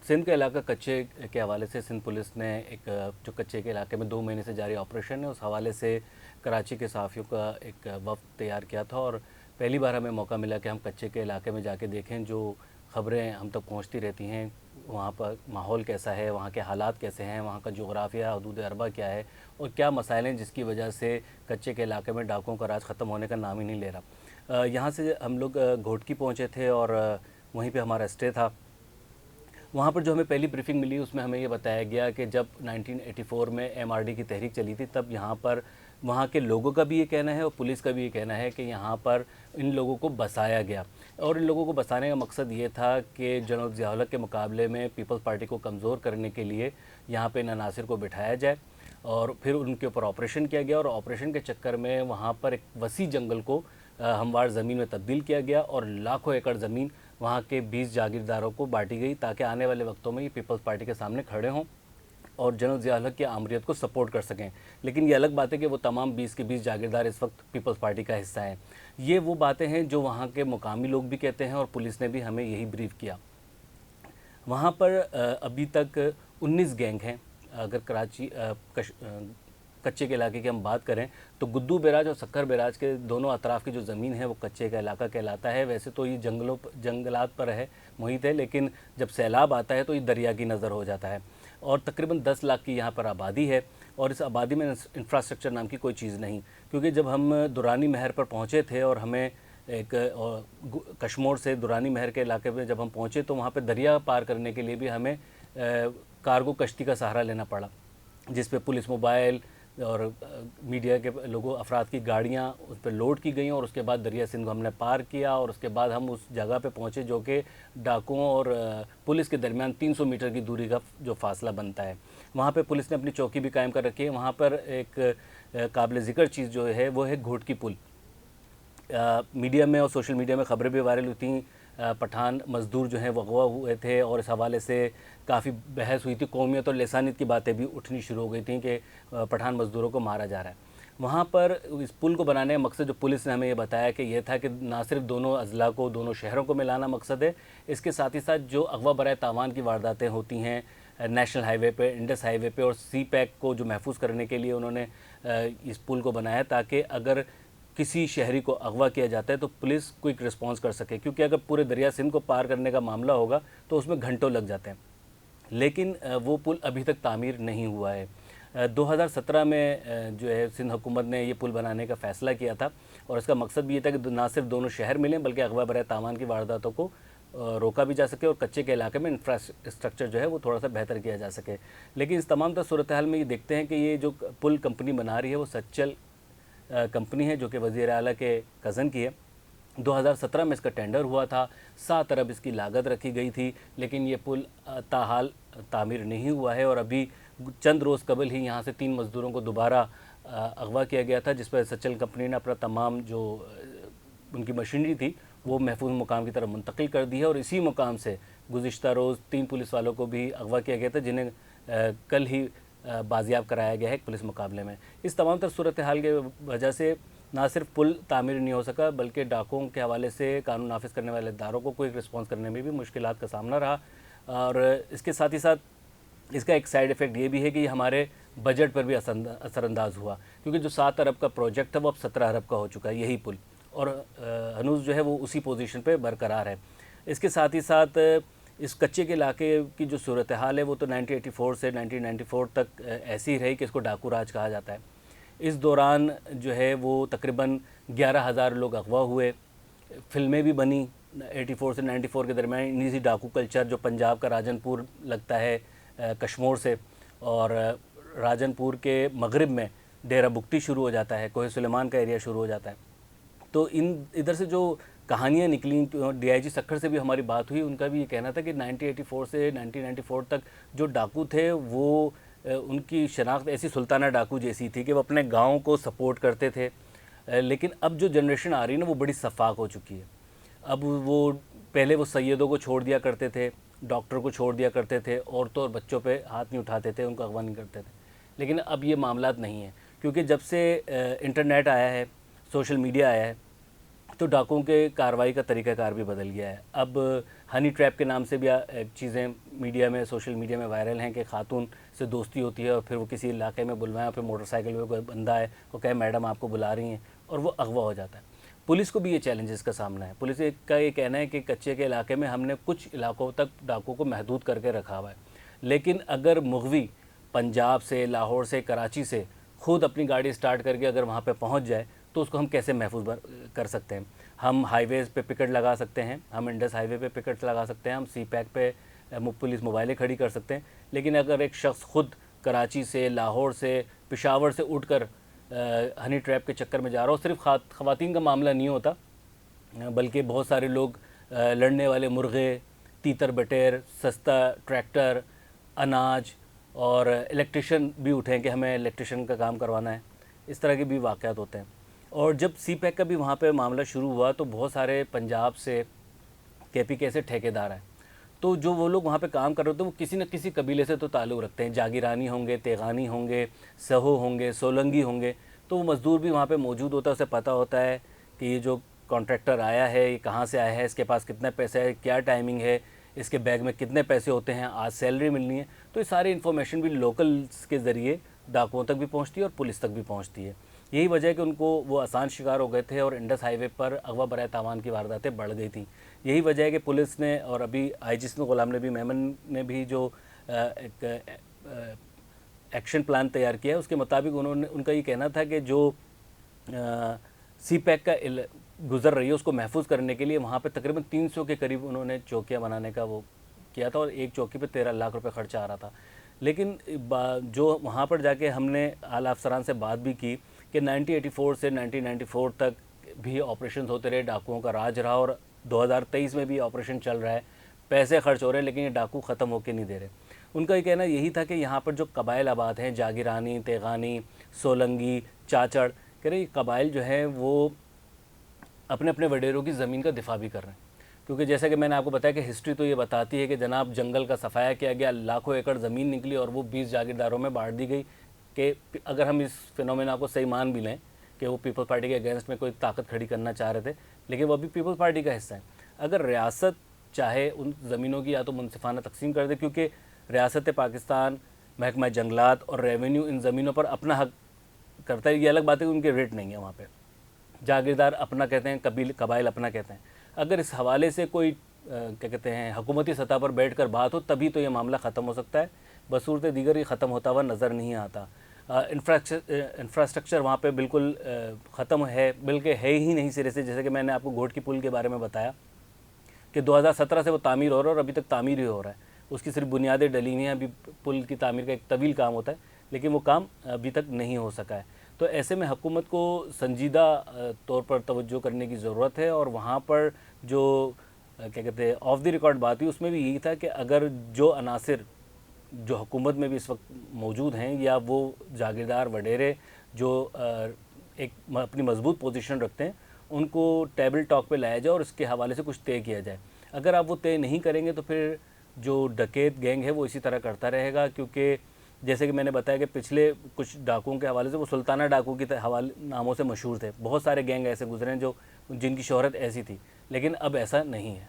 सिंध का इलाका कच्चे के हवाले से सिंध पुलिस ने एक जो कच्चे के इलाके में 2 महीने से जारी ऑपरेशन है उस हवाले से कराची के सहाफ़ियों का एक वफ़द तैयार किया था। और पहली बार हमें मौका मिला कि हम कच्चे के इलाके में जाके देखें। जो ख़बरें हम तक पहुंचती रहती हैं वहाँ पर माहौल कैसा है, वहाँ के हालात कैसे हैं, वहाँ का जोग्राफिया हदूद अरबा क्या है और क्या मसाइल हैं जिसकी वजह से कच्चे के इलाके में डाकुओं का राज ख़त्म होने का नाम ही नहीं ले रहा। यहाँ से हम लोग घोटकी पहुँचे थे और वहीं पे हमारा स्टे था। वहाँ पर जो हमें पहली ब्रीफिंग मिली उसमें हमें ये बताया गया कि जब 1984 में एमआरडी की तहरीक चली थी तब यहाँ पर वहाँ के लोगों का भी ये कहना है और पुलिस का भी ये कहना है कि यहाँ पर इन लोगों को बसाया गया। और इन लोगों को बसाने का मकसद ये था कि जनरल ज़िया उल हक के मुकाबले में पीपल्स पार्टी को कमज़ोर करने के लिए यहाँ पे इन अनासिर को बिठाया जाए और फिर उनके ऊपर ऑपरेशन किया गया। और ऑपरेशन के चक्कर में वहाँ पर एक वसी जंगल को हमवार ज़मीन में तब्दील किया गया और लाखों एकड़ ज़मीन वहाँ के 20 जागीरदारों को बांटी गई ताकि आने वाले वक्तों में ये पीपल्स पार्टी के सामने खड़े हों और जनरल ज़िया उल हक की आमरीत को सपोर्ट कर सकें। लेकिन ये अलग बात है कि वो तमाम 20 के 20 जागीरदार इस वक्त पीपल्स पार्टी का हिस्सा हैं। ये वो बातें हैं जो वहाँ के मुकामी लोग भी कहते हैं और पुलिस ने भी हमें यही ब्रीफ किया। वहाँ पर अभी तक 19 गैंग हैं। अगर कराची कच्चे के इलाके की हम बात करें तो गुद्दू बैराज और सक्कर बैराज के दोनों अतराफ़ की जो ज़मीन है वो कच्चे का इलाका कहलाता है। वैसे तो ये जंगलात पर है, मुहित है, लेकिन जब सैलाब आता है तो ये दरिया की नज़र हो जाता है। और तकरीबन 10 लाख की यहाँ पर आबादी है और इस आबादी में इंफ्रास्ट्रक्चर नाम की कोई चीज़ नहीं। क्योंकि जब हम दुरानी महर पर पहुँचे थे और हमें एक कश्मोर से दुरानी महर के इलाके में जब हम पहुँचे तो वहाँ पर दरिया पार करने के लिए भी हमें कार्गो कश्ती का सहारा लेना पड़ा, जिस पे पुलिस मोबाइल और मीडिया के लोगों अफराद की गाड़ियाँ उस पर लोड की गई और उसके बाद दरिया सिंध को हमने पार किया। और उसके बाद हम उस जगह पे पहुँचे जो कि डाकुओं और पुलिस के दरमियान 300 मीटर की दूरी का जो फासला बनता है। वहाँ पे पुलिस ने अपनी चौकी भी कायम कर रखी है। वहाँ पर एक काबिल ज़िक्र चीज़ जो है वो है घोटकी पुल। मीडिया में और सोशल मीडिया में ख़बरें भी वायरल हुई थी। पठान मज़दूर जो हैं वो अगवा हुए थे और इस हवाले से काफ़ी बहस हुई थी। कौमियत और लसानियत की बातें भी उठनी शुरू हो गई थी कि पठान मज़दूरों को मारा जा रहा है। वहाँ पर इस पुल को बनाने का मकसद जो पुलिस ने हमें ये बताया कि ये था कि ना सिर्फ दोनों अज़ला को, दोनों शहरों को मिलाना मकसद है, इसके साथ ही साथ जो अगवा बराए तावान की वारदातें होती हैं नेशनल हाईवे पे, इंडस हाईवे पे और सी पैक को जो महफूज करने के लिए उन्होंने इस पुल को बनाया ताकि अगर किसी शहरी को अगवा किया जाता है तो पुलिस क्विक रिस्पांस कर सके। क्योंकि अगर पूरे दरिया सिंध को पार करने का मामला होगा तो उसमें घंटों लग जाते हैं। लेकिन वो पुल अभी तक तामीर नहीं हुआ है। 2017 में जो है सिंध हुकूमत ने ये पुल बनाने का फ़ैसला किया था और इसका मकसद भी ये था कि ना सिर्फ दोनों शहर मिलें बल्कि अगवा बराए तावान की वारदातों को रोका भी जा सके और कच्चे के इलाके में इंफ्रास्ट्रक्चर जो है वो थोड़ा सा बेहतर किया जा सके। लेकिन इस तमाम सूरत हाल में ये देखते हैं कि ये जो पुल कंपनी बना रही है वो सच्चल कंपनी है जो कि वज़ीर आला के कज़न की है। 2017 में इसका टेंडर हुआ था, 7 अरब इसकी लागत रखी गई थी, लेकिन ये पुल ताहाल तामीर नहीं हुआ है। और अभी चंद रोज़ कबल ही यहाँ से 3 मज़दूरों को दोबारा अगवा किया गया था, जिस पर सच्चल कंपनी ने अपना तमाम जो उनकी मशीनरी थी वो महफूज मुकाम की तरफ मुंतकिल कर दी है। और इसी मुकाम से गुज़िश्ता रोज़ 3 पुलिस वालों को भी अगवा किया गया था, जिन्हें कल ही बाजियाब कराया गया है पुलिस मुकाबले में। इस तमाम तर सूरत हाल के वजह से ना सिर्फ पुल तामीर नहीं हो सका बल्कि डाकुओं के हवाले से कानून नाफिज करने वाले इदारों को कोई रिस्पॉन्स करने में भी मुश्किलात का सामना रहा। और इसके साथ ही साथ इसका एक साइड इफ़ेक्ट ये भी है कि हमारे बजट पर भी असरअंदाज हुआ, क्योंकि जो 7 अरब का प्रोजेक्ट था वो अब 17 अरब का हो चुका है यही पुल, और हनूज़ जो है वो उसी पोजीशन पे बरकरार है। इसके साथ ही साथ इस कच्चे के इलाके की जो सूरत हाल है वो तो 1984 से 1994 तक ऐसी रही कि इसको डाकू राज कहा जाता है। इस दौरान जो है वो तकरीबन 11,000 लोग अगवा हुए, फ़िल्में भी बनी 84 से 94 के दरमियान। इन्हीं डाकू कल्चर जो पंजाब का राजनपुर लगता है कश्मोर से, और राजनपुर के मगरिब में डेरा बुगटी शुरू हो जाता है, कोहे सुलेमान का एरिया शुरू हो जाता है। तो इधर से जो कहानियाँ निकली, डीआईजी सक्खर से भी हमारी बात हुई, उनका भी ये कहना था कि 1984 से 1994 तक जो डाकू थे वो उनकी शनाख्त ऐसी सुल्ताना डाकू जैसी थी कि वो अपने गाँव को सपोर्ट करते थे। लेकिन अब जो जनरेशन आ रही है ना वो बड़ी सफाक हो चुकी है। अब वो पहले वो सैयदों को छोड़ दिया करते थे, डॉक्टर को छोड़ दिया करते थे, औरतों और बच्चों पे हाथ नहीं उठाते थे, उनको अगवा नहीं करते थे। लेकिन अब ये मामलात नहीं है, क्योंकि जब से इंटरनेट आया है, सोशल मीडिया आया है, تو ڈاکوؤں کے کارروائی کا طریقہ کار بھی بدل گیا ہے. اب ہنی ٹریپ کے نام سے بھی چیزیں میڈیا میں سوشل میڈیا میں وائرل ہیں کہ خاتون سے دوستی ہوتی ہے اور پھر وہ کسی علاقے میں بلوائیں اور پھر موٹر سائیکل پہ کوئی بندہ ہے وہ کہے میڈم آپ کو بلا رہی ہیں اور وہ اغوا ہو جاتا ہے. پولیس کو بھی یہ چیلنجز کا سامنا ہے. پولیس کا یہ کہنا ہے کہ کچے کے علاقے میں ہم نے کچھ علاقوں تک ڈاکوؤں کو محدود کر کے رکھا ہوا ہے, لیکن اگر مغوی پنجاب سے, لاہور سے, کراچی سے خود اپنی گاڑی سٹارٹ کر کے اگر وہاں پہ پہنچ جائے تو اس کو ہم کیسے محفوظ کر سکتے ہیں؟ ہم ہائی ویز پہ پکٹ لگا سکتے ہیں, ہم انڈس ہائی وے پہ پکٹ لگا سکتے ہیں, ہم سی پیک پہ پولیس موبائلیں کھڑی کر سکتے ہیں, لیکن اگر ایک شخص خود کراچی سے, لاہور سے, پشاور سے اٹھ کر ہنی ٹریپ کے چکر میں جا رہا ہو, صرف خواتین کا معاملہ نہیں ہوتا بلکہ بہت سارے لوگ لڑنے والے مرغے, تیتر بٹیر, سستا ٹریکٹر, اناج اور الیکٹریشین بھی اٹھیں کہ ہمیں الیکٹریشین کا کام کروانا ہے, اس طرح کے بھی واقعات ہوتے ہیں. اور جب سی پیک کا بھی وہاں پہ معاملہ شروع ہوا تو بہت سارے پنجاب سے, کے پی کے سے ٹھیکیدار ہیں, تو جو وہ لوگ وہاں پہ کام کر رہے ہوتے ہیں وہ کسی نہ کسی قبیلے سے تو تعلق رکھتے ہیں. جاگیرانی ہوں گے, تیغانی ہوں گے, سہو ہوں گے, سولنگی ہوں گے, تو وہ مزدور بھی وہاں پہ موجود ہوتا ہے, اسے پتہ ہوتا ہے کہ یہ جو کانٹریکٹر آیا ہے یہ کہاں سے آیا ہے, اس کے پاس کتنا پیسہ ہے, کیا ٹائمنگ ہے, اس کے بیگ میں کتنے پیسے ہوتے ہیں, آج سیلری ملنی ہے. تو یہ ساری انفارمیشن بھی لوکلز کے ذریعے ڈاکوؤں تک بھی پہنچتی ہے اور پولیس تک بھی پہنچتی ہے. یہی وجہ ہے کہ ان کو وہ آسان شکار ہو گئے تھے اور انڈس ہائی وے پر اغوا برائے تاوان کی وارداتیں بڑھ گئی تھیں. یہی وجہ ہے کہ پولیس نے اور ابھی آئی جی غلام نبی میمن نے بھی جو ایک ایکشن پلان تیار کیا ہے اس کے مطابق ان کا یہ کہنا تھا کہ جو سی پیک کا گزر رہی ہے اس کو محفوظ کرنے کے لیے وہاں پہ تقریباً 300 کے قریب انہوں نے چوکیاں بنانے کا وہ کیا تھا اور ایک چوکی پہ 13 لاکھ روپے خرچہ آ رہا تھا. لیکن جو وہاں پر جا کے ہم نے اعلیٰ افسران سے بات بھی کی کہ 1984 سے 1994 تک بھی آپریشنز ہوتے رہے, ڈاکوؤں کا راج رہا اور 2023 میں بھی آپریشن چل رہا ہے, پیسے خرچ ہو رہے ہیں لیکن یہ ڈاکو ختم ہو کے نہیں دے رہے. ان کا یہ کہنا یہی تھا کہ یہاں پر جو قبائل آباد ہیں, جاگیرانی, تیغانی, سولنگی, چاچڑ, کہہ رہے یہ قبائل جو ہیں وہ اپنے اپنے وڈیروں کی زمین کا دفاع بھی کر رہے ہیں, کیونکہ جیسا کہ میں نے آپ کو بتایا کہ ہسٹری تو یہ بتاتی ہے کہ جناب جنگل کا صفایا کیا گیا, لاکھوں ایکڑ زمین نکلی اور وہ 20 جاگیرداروں میں بانٹ دی گئی. کہ اگر ہم اس فینومینا کو صحیح مان بھی لیں کہ وہ پیپلز پارٹی کے اگینسٹ میں کوئی طاقت کھڑی کرنا چاہ رہے تھے, لیکن وہ ابھی پیپلز پارٹی کا حصہ ہیں. اگر ریاست چاہے ان زمینوں کی یا تو منصفانہ تقسیم کر دے, کیونکہ ریاست پاکستان, محکمہ جنگلات اور ریونیو ان زمینوں پر اپنا حق کرتا ہے. یہ الگ بات ہے کہ ان کے ریٹ نہیں ہے وہاں پہ, جاگیردار اپنا کہتے ہیں, قبائل اپنا کہتے ہیں. اگر اس حوالے سے کوئی کیا کہتے ہیں حکومتی سطح پر بیٹھ کر بات ہو تبھی تو یہ معاملہ ختم ہو سکتا ہے, بصورت دیگر یہ ختم ہوتا ہوا نظر نہیں آتا. انفراسٹرکچر وہاں پہ بالکل ختم ہے, بلکہ ہے ہی نہیں سرے سے. جیسے کہ میں نے آپ کو گھوٹ کی پل کے بارے میں بتایا کہ 2017 سے وہ تعمیر ہو رہا ہے اور ابھی تک تعمیر ہی ہو رہا ہے, اس کی صرف بنیادیں ڈلی ہوئی ہیں. ابھی پل کی تعمیر کا ایک طویل کام ہوتا ہے لیکن وہ کام ابھی تک نہیں ہو سکا ہے. تو ایسے میں حکومت کو سنجیدہ طور پر توجہ کرنے کی ضرورت ہے. اور وہاں پر جو کیا کہتے ہیں آف دی ریکارڈ بات ہوئی اس میں بھی یہی تھا کہ اگر جو عناصر جو حکومت میں بھی اس وقت موجود ہیں یا وہ جاگیردار وڈیرے جو ایک اپنی مضبوط پوزیشن رکھتے ہیں ان کو ٹیبل ٹاک پہ لایا جائے اور اس کے حوالے سے کچھ طے کیا جائے. اگر آپ وہ طے نہیں کریں گے تو پھر جو ڈکیت گینگ ہے وہ اسی طرح کرتا رہے گا, کیونکہ جیسے کہ میں نے بتایا کہ پچھلے کچھ ڈاکوؤں کے حوالے سے وہ سلطانہ ڈاکو کی ناموں سے مشہور تھے. بہت سارے گینگ ایسے گزرے ہیں جن کی شہرت ایسی تھی, لیکن اب ایسا نہیں ہے.